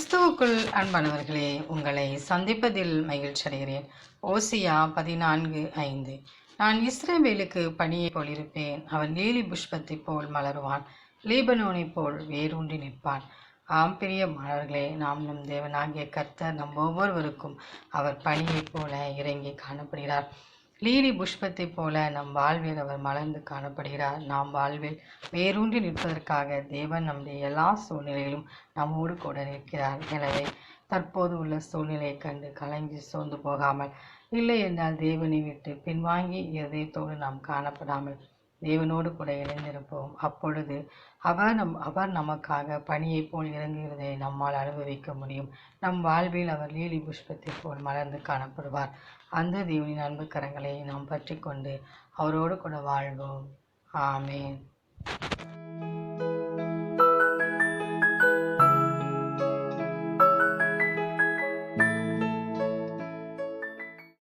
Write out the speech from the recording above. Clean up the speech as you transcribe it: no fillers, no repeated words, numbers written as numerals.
கிறிஸ்துவுக்குள் அன்பானவர்களே, உங்களை சந்திப்பதில் மகிழ்ச்சி அடைகிறேன். ஓசியா 14:5. நான் இஸ்ரவேலுக்கு பனியைப் போல் இருப்பேன், அவன் லீலி புஷ்பத்தைப் போல் மலருவான், லீபனோனைப் போல் வேரூன்றி நிற்பான். ஆம் பிரியமானவர்களே, நாம் நம் தேவனாகிய கர்த்தர் நம் ஒவ்வொருவருக்கும் அவர் பனியைப் போல இறங்கி காணப்படுகிறார். லீலி புஷ்பத்தைப் போல நம் வாழ்வில் அவர் மலர்ந்து காணப்படுகிறார். நாம் வாழ்வில் வேரூன்றி நிற்பதற்காக தேவன் நம்முடைய எல்லா சூழ்நிலையிலும் நம்மோடு கூட நிற்கிறார். எனவே தற்போது உள்ள சூழ்நிலையை கண்டு கலங்கி சோர்ந்து போகாமல், இல்லை என்றால் தேவனை விட்டு பின்வாங்கி இதயத்தோடு நாம் காணப்படாமல் தேவனோடு கூட இணைந்திருப்போம். அப்பொழுது அவர் நமக்காக பனியை போல் இறங்குகிறதை நம்மால் அனுபவிக்க முடியும். நம் வாழ்வில் அவர் லீலி புஷ்பத்தை போல் மலர்ந்து காணப்படுவார். அந்த தேவனின் அன்பு கரங்களை நாம் பற்றி கொண்டு அவரோடு கூட வாழ்வோம். ஆமேன்.